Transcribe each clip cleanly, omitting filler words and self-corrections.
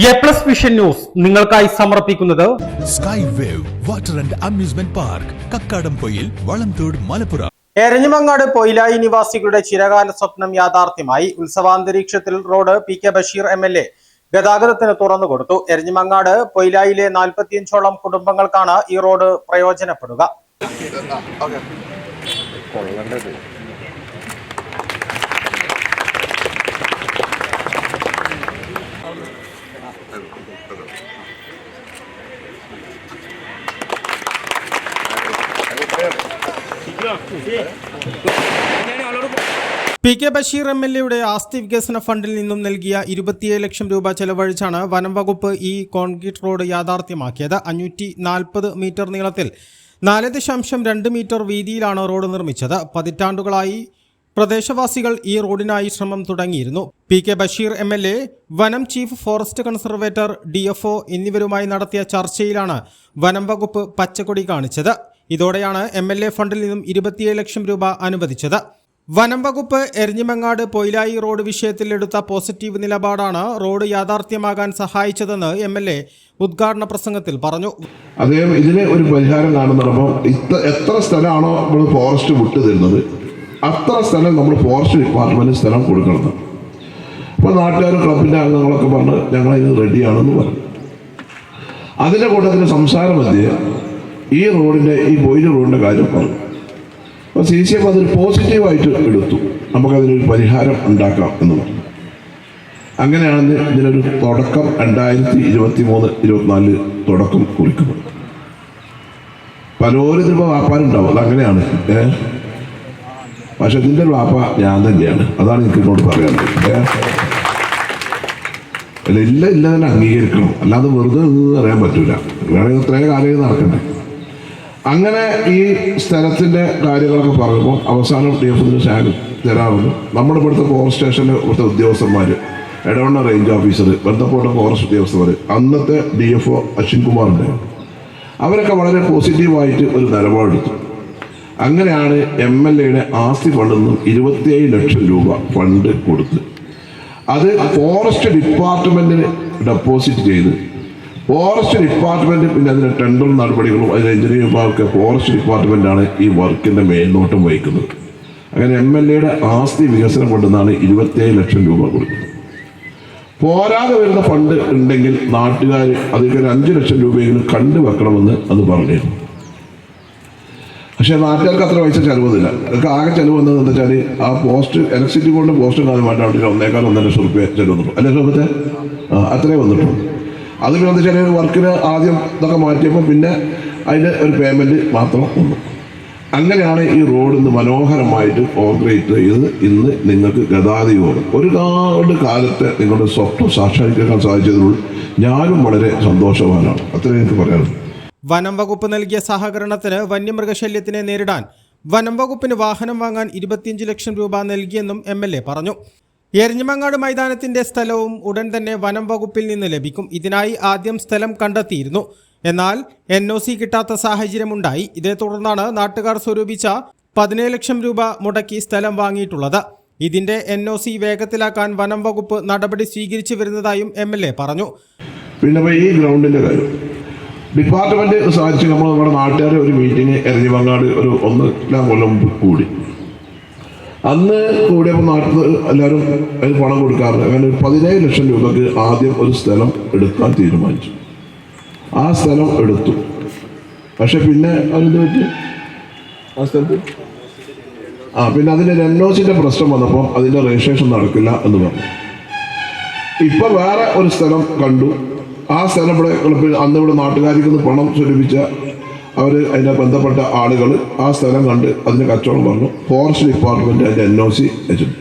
A+ vision news നിങ്ങൾക്കായി സമർപ്പിക്കുന്നത് sky wave water and amusement park Kakkadampoyil Valamthode Malappuram. Eranhimangad Poyilayi നിവാസികളുടെ ചിരകാല സ്വപ്നം യാഥാർത്ഥ്യമായി. ഉത്സവാന്തരീക്ഷത്തിൽ റോഡ് പി.കെ. ബഷീർ MLA ഗതാഗതത്തിന് തുറന്നുകൊടുത്തു. എരഞ്ഞിമങ്ങാട് പൊയിലായിലെ 45ഓളം കുടുംബങ്ങൾക്കാണ് ഈ റോഡ് പ്രയോജനപ്പെടുക. പി.കെ. ബഷീർ MLAയുടെ ആസ്തി വികസന ഫണ്ടിൽ നിന്നും നൽകിയ 27 ലക്ഷം രൂപ ചെലവഴിച്ചാണ് വനം വകുപ്പ് ഈ കോൺക്രീറ്റ് റോഡ് യാഥാർത്ഥ്യമാക്കിയത്. 540 മീറ്റർ നീളത്തിൽ 4.2 മീറ്റർ വീതിയിലാണ് റോഡ് നിർമ്മിച്ചത്. പതിറ്റാണ്ടുകളായി പ്രദേശവാസികൾ ഈ റോഡിനായി ശ്രമം തുടങ്ങിയിരുന്നു. പി.കെ. ബഷീർ MLA, വനം ചീഫ് ഫോറസ്റ്റ് കൺസർവേറ്റർ, DFO എന്നിവരുമായി നടത്തിയ ചർച്ചയിലാണ് വനം വകുപ്പ് പച്ചക്കൊടി കാണിച്ചത്. ഇതോടെയാണ് MLA ഫണ്ടിൽ നിന്നും 27 ലക്ഷം രൂപ അനുവദിച്ചത്. വനം വകുപ്പ് എരഞ്ഞിമങ്ങാട് പൊയിലായി റോഡ് വിഷയത്തിൽ എടുത്ത പോസിറ്റീവ് നിലപാടാണ് റോഡ് യാഥാർത്ഥ്യമാകാൻ സഹായിച്ചതെന്ന് MLA ഉദ്ഘാടന പ്രസംഗത്തിൽ പറഞ്ഞു. അദ്ദേഹം ഇതിന് ഒരു പരിഹാരം കാണുന്നപ്പോൾ എത്ര സ്ഥലമാണോ നമ്മൾ ഫോറസ്റ്റ് വിട്ടു തരുന്നത് അത്ര സ്ഥലം നമ്മൾ ഫോറസ്റ്റ് ഡിപ്പാർട്ട്മെന്റ് സ്ഥലം കൊടുക്കണം. അപ്പോൾ നാട്ടുകാരും ക്ലബിൻ്റെ അംഗങ്ങളൊക്കെ പറഞ്ഞ് ഞങ്ങളിത് റെഡിയാണെന്ന് പറഞ്ഞു. അതിൻ്റെ കൂട്ടത്തിൽ സംസാരം മധ്യേ ഈ പൊയില റോഡിൻ്റെ കാര്യം പറഞ്ഞു. അപ്പോൾ CCF അതൊരു പോസിറ്റീവായിട്ട് എടുത്തു. നമുക്കതിനൊരു പരിഹാരം ഉണ്ടാക്കാം എന്ന് പറഞ്ഞു. അങ്ങനെയാണ് ഇതിനൊരു തുടക്കം 2023-24 തുടക്കം കുറിക്കുന്നത്. പലരും ഇതിപ്പോൾ വാപ്പാരുണ്ടാവും, അതങ്ങനെയാണ്. പക്ഷെ ഇതിൻ്റെ വാപ്പ ഞാൻ തന്നെയാണ്. അതാണ് എനിക്ക് ഇങ്ങോട്ട് പറയാനുള്ളത്. ഇല്ല തന്നെ അംഗീകരിക്കണം, അല്ലാതെ വെറുതെ ഒന്നും അറിയാൻ പറ്റൂല. വേണമെങ്കിൽ ഇത്രയും കാര്യം നടക്കണ്ടേ. അങ്ങനെ ഈ സ്ഥലത്തിൻ്റെ കാര്യങ്ങളൊക്കെ പറയുമ്പോൾ അവസാനം DFO ഷാൻ തരാറുണ്ട്. നമ്മുടെ ഇവിടുത്തെ ഫോറസ്റ്റ് സ്റ്റേഷനിലെ ഇവിടുത്തെ ഉദ്യോഗസ്ഥന്മാർ, എടവണ്ണ റേഞ്ച് ഓഫീസർ, ബന്ധപ്പെട്ട ഫോറസ്റ്റ് ഉദ്യോഗസ്ഥന്മാർ, അന്നത്തെ DFO അശ്വിൻ കുമാറിൻ്റെ, അവരൊക്കെ വളരെ പോസിറ്റീവായിട്ട് ഒരു നിലപാടെടുത്തു. അങ്ങനെയാണ് MLAയുടെ ആസ്തി ഫണ്ടിൽ നിന്നും 27 ലക്ഷം രൂപ ഫണ്ട് കൊടുത്ത് അത് ഫോറസ്റ്റ് ഡിപ്പാർട്ട്മെൻറ്റിന് ഡെപ്പോസിറ്റ് ചെയ്ത് ഫോറസ്റ്റ് ഡിപ്പാർട്ട്മെൻറ്റ് പിന്നെ അതിൻ്റെ ടെൻഡർ നടപടികളും അതിൻ്റെ എഞ്ചിനീയറിംഗ് വിഭാഗമൊക്കെ ഫോറസ്റ്റ് ഡിപ്പാർട്ട്മെൻറ്റാണ് ഈ വർക്കിൻ്റെ മേൽനോട്ടം വഹിക്കുന്നത്. അങ്ങനെ MLAയുടെ ആസ്തി വികസനം കൊണ്ടെന്നാണ് 27 ലക്ഷം രൂപ കൊടുക്കുന്നത്. പോരാതെ വരുന്ന ഫണ്ട് ഉണ്ടെങ്കിൽ നാട്ടുകാർ അതിലേക്ക് 5 ലക്ഷം രൂപയെങ്കിലും കണ്ടുവെക്കണമെന്ന് അത് പറഞ്ഞിരുന്നു. പക്ഷേ നാട്ടുകാർക്ക് അത്ര പൈസ ചിലവൊന്നുമില്ല. അവർക്ക് ആകെ ചിലവ് വന്നതെന്ന് വെച്ചാൽ ആ പോസ്റ്റ് ഇലക്ട്രിസിറ്റി ബോർഡിൻ്റെ പോസ്റ്റ് കാണാൻ വേണ്ടി 1.1 ലക്ഷം രൂപ ചിലവ് വന്നിട്ടു. അല്ലേ സമയത്തെ അത്രേ വന്നിട്ടുള്ളൂ. അത് പിന്നെ എന്താ വെച്ചാൽ വർക്കിന് ആദ്യം ഇതൊക്കെ മാറ്റിയപ്പോൾ പിന്നെ അതിൻ്റെ ഒരു പേയ്മെൻറ്റ് മാത്രം വന്നു. അങ്ങനെയാണ് ഈ റോഡ് ഇന്ന് മനോഹരമായിട്ട് ഓപ്പറേറ്റ് ചെയ്ത് ഇന്ന് നിങ്ങൾക്ക് ഗതാഗതയോടും ഒരുപാട് കാലത്തെ നിങ്ങളുടെ സ്വപ്നം സാക്ഷാത്കരിക്കാൻ സാധിച്ചതിനുള്ള ഞാനും വളരെ സന്തോഷവാനാണ്. അത്രയും എനിക്ക് പറയാനുള്ളത്. വനം വകുപ്പ് നൽകിയ സഹകരണത്തിന് വന്യമൃഗശല്യത്തിനെ നേരിടാൻ വനം വകുപ്പിന് വാഹനം വാങ്ങാൻ 25 ലക്ഷം രൂപ നൽകിയെന്നും MLA പറഞ്ഞു. എരഞ്ഞിമങ്ങാട് മൈതാനത്തിന്റെ സ്ഥലവും ഉടൻ തന്നെ വനം വകുപ്പിൽ നിന്ന് ലഭിക്കും. ഇതിനായി ആദ്യം സ്ഥലം കണ്ടെത്തിയിരുന്നു. എന്നാൽ NOC കിട്ടാത്ത സാഹചര്യമുണ്ടായി. ഇതേ തുടർന്നാണ് നാട്ടുകാർ സ്വരൂപിച്ച 17 ലക്ഷം രൂപ മുടക്കി സ്ഥലം വാങ്ങിയിട്ടുള്ളത്. ഇതിന്റെ NOC വേഗത്തിലാക്കാൻ വനം വകുപ്പ് നടപടി സ്വീകരിച്ചു വരുന്നതായും MLA പറഞ്ഞു. പിന്നെ ഈ ഗ്രൗണ്ടിന്റെ കാര്യം ഡിപ്പാർട്ട്മെന്റ് സാധിച്ച് നമ്മുടെ നാട്ടുകാരെ ഒരു മീറ്റിംഗ് എരഞ്ഞിമങ്ങാട് ഒരു 1 കൊല്ലം കൂടി. അന്ന് കൂടിയപ്പോൾ നാട്ടിൽ എല്ലാവരും അതിന് പണം കൊടുക്കാറുണ്ട്. അങ്ങനെ 17 ലക്ഷം രൂപയ്ക്ക് ആദ്യം ഒരു സ്ഥലം എടുക്കാൻ തീരുമാനിച്ചു. ആ സ്ഥലം എടുത്തു. പക്ഷെ പിന്നെ അതെന്ത് പറ്റി ആ സ്ഥലത്ത് പിന്നെ അതിൻ്റെ NOCൻ്റെ പ്രശ്നം വന്നപ്പോൾ അതിൻ്റെ രജിസ്ട്രേഷൻ നടക്കില്ല എന്ന് പറഞ്ഞു. ഇപ്പം വേറെ ഒരു സ്ഥലം കണ്ടു. ആ സ്ഥലം അന്ന് ഇവിടെ നാട്ടുകാരിൽ നിന്ന് പണം സ്വരൂപിച്ച അവർ അതിൻ്റെ ബന്ധപ്പെട്ട ആളുകൾ ആ സ്ഥലം കണ്ട് അതിന് കച്ചവടം പറഞ്ഞു. ഫോറസ്റ്റ് ഡിപ്പാർട്ട്മെൻറ്റ് അതിൻ്റെ NOC വെച്ചിട്ടുണ്ട്.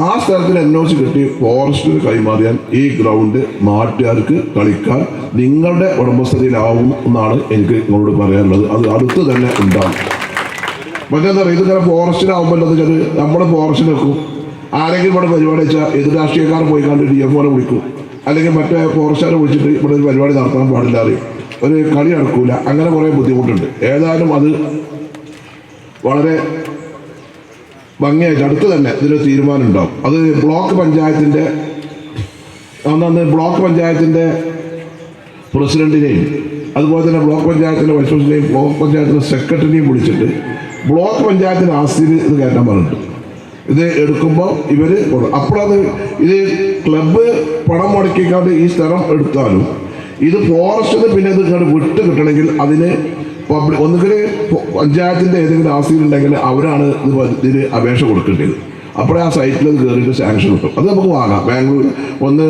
ആ സ്ഥലത്തിന് NOC കിട്ടി ഫോറസ്റ്റിന് കൈമാറിയാൽ ഈ ഗ്രൗണ്ട് നാട്ടുകാർക്ക് കളിക്കാൻ നിങ്ങളുടെ ഉടമസ്ഥതയിലാവും എന്നാണ് എനിക്ക് നിങ്ങളോട് പറയാനുള്ളത്. അത് അടുത്ത് തന്നെ ഉണ്ടാകും. മറ്റെന്താ പറയുക, ഇതിങ്ങനെ ഫോറസ്റ്റിനാവുമ്പോൾ എന്താ വെച്ചാൽ നമ്മുടെ ഫോറസ്റ്റിന് വെക്കും. ആരെങ്കിലും ഇവിടെ പരിപാടി വെച്ചാൽ എതിർ രാഷ്ട്രീയക്കാർ പോയി കണ്ട് DFOനെ വിളിക്കും, അല്ലെങ്കിൽ മറ്റേ ഫോറസ്റ്റുകാരെ വിളിച്ചിട്ട് ഇവിടെ ഒരു പരിപാടി നടത്താൻ പാടില്ല അറിയും, ഒരു കളി നടക്കൂല. അങ്ങനെ കുറേ ബുദ്ധിമുട്ടുണ്ട്. ഏതായാലും അത് വളരെ ഭംഗിയായിട്ട് അടുത്ത് തന്നെ ഇതിനൊരു തീരുമാനം ഉണ്ടാവും. അത് ബ്ലോക്ക് പഞ്ചായത്തിൻ്റെ അന്ന് ബ്ലോക്ക് പഞ്ചായത്തിൻ്റെ പ്രസിഡന്റിനെയും അതുപോലെ തന്നെ ബ്ലോക്ക് പഞ്ചായത്തിൻ്റെ വൈസ് പ്രസിഡന്റിനെയും ബ്ലോക്ക് പഞ്ചായത്തിൻ്റെ സെക്രട്ടറിനെയും വിളിച്ചിട്ട് ബ്ലോക്ക് പഞ്ചായത്തിൻ്റെ ആസ്തിയിൽ ഇത് കയറ്റാൻ പറഞ്ഞിട്ടുണ്ട്. ഇത് എടുക്കുമ്പോൾ ഇവർ അപ്പോഴത് ഇത് ക്ലബ്ബ് പണം മുടക്കിക്കാണ്ട് ഈ സ്ഥലം എടുത്താലും ഇത് ഫോറസ്റ്റിന് പിന്നെ ഇത് വിട്ട് കിട്ടണമെങ്കിൽ അതിന് പബ്ലിക് ഒന്നുകിൽ പഞ്ചായത്തിൻ്റെ ഏതെങ്കിലും ആസ്തിയിലുണ്ടെങ്കിൽ അവരാണ് ഇതിന് അപേക്ഷ കൊടുക്കേണ്ടത്. അപ്പോഴേ ആ സൈറ്റിൽ അത് കയറിയിട്ട് സാങ്ഷൻ കിട്ടും. അത് നമുക്ക് വാങ്ങാം. ബാംഗ്ലൂർ ഒന്ന്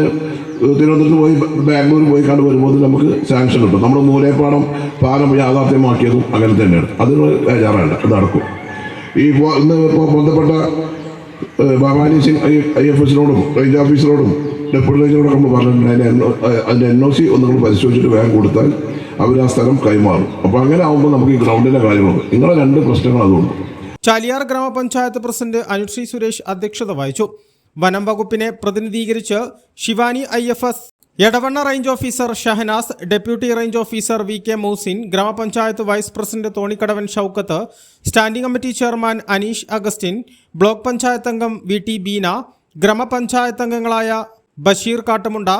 തിരുവനന്തപുരത്ത് പോയി ബാംഗ്ലൂർ പോയി കണ്ട് വരുമ്പോൾ നമുക്ക് സാങ്ഷൻ കിട്ടും. നമ്മൾ മൂലേപ്പാടം പാലം യാഥാർത്ഥ്യമാക്കിയതും അങ്ങനെ തന്നെയാണ്. അത് ബേജാറാണ്, അത് നടക്കും. ഇന്ന് ഇപ്പോൾ ബന്ധപ്പെട്ട ഭവാനി സിംഗ് IFSനോടും റേഞ്ച് ഓഫീസറോടും ഡെപ്യൂട്ടി റേഞ്ചിനോടൊക്കെ നമ്മൾ പറഞ്ഞിട്ടുണ്ട് അതിൻ്റെ NOC ഒന്നുകൂടി പരിശോധിച്ചിട്ട് വേഗം കൊടുത്താൽ അവർ ആ സ്ഥലം കൈമാറും. അപ്പോൾ അങ്ങനെ ആകുമ്പോൾ നമുക്ക് ഈ ഗ്രൗണ്ടിൻ്റെ കാര്യമുണ്ട്. നിങ്ങളെ 2 പ്രശ്നങ്ങൾ അതുകൊണ്ട്. ചാലിയാർ ഗ്രാമപഞ്ചായത്ത് പ്രസിഡന്റ് അനുശ്രീ സുരേഷ് അധ്യക്ഷത വഹിച്ചു. വനം വകുപ്പിനെ പ്രതിനിധീകരിച്ച് Shivani IFS, Edavanna range officer Shahnaz, deputy range officer VK Moosin, ഗ്രാമപഞ്ചായത്ത് vice president Thonikkadavan Shoukath, standing committee chairman Aneesh Augustine, block panchayat അംഗം VT ബീന, ഗ്രാമപഞ്ചായത്ത് അംഗങ്ങളായ ബഷീർ കാട്ടുമുണ്ട,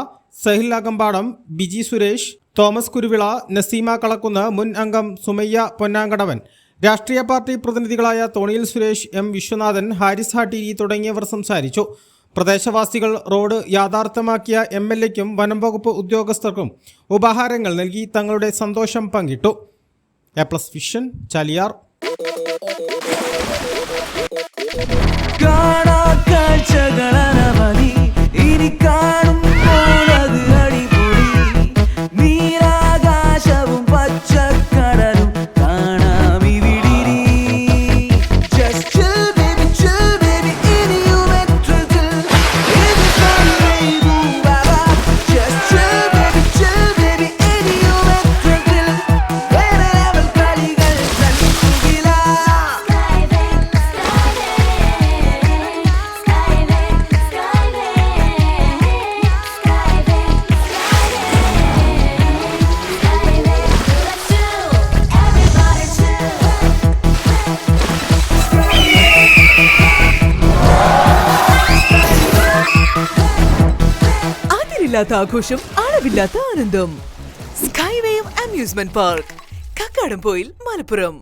സഹിൽ അകമ്പാടം, ബിജി സുരേഷ്, തോമസ് കുരുവിള, നസീമ കളക്കുന്ന്, മുൻ അംഗം സുമയ്യ പൊന്നാങ്കടവൻ, രാഷ്ട്രീയ പാർട്ടി പ്രതിനിധികളായ തോണിയിൽ സുരേഷ്, M വിശ്വനാഥൻ, ഹാരിസ് ഹാട്ടീരി തുടങ്ങിയവർ സംസാരിച്ചു. പ്രദേശവാസികൾ റോഡ് യാഥാർത്ഥ്യമാക്കിയ MLAയ്ക്കും വനം വകുപ്പ് ഉദ്യോഗസ്ഥർക്കും ഉപഹാരങ്ങൾ നൽകി തങ്ങളുടെ സന്തോഷം പങ്കിട്ടു. A+ vision, Chaliyar. ആഘോഷം, അളവില്ലാത്ത ആനന്ദം. Skywave amusement park, Kakkadampoyil, Malappuram.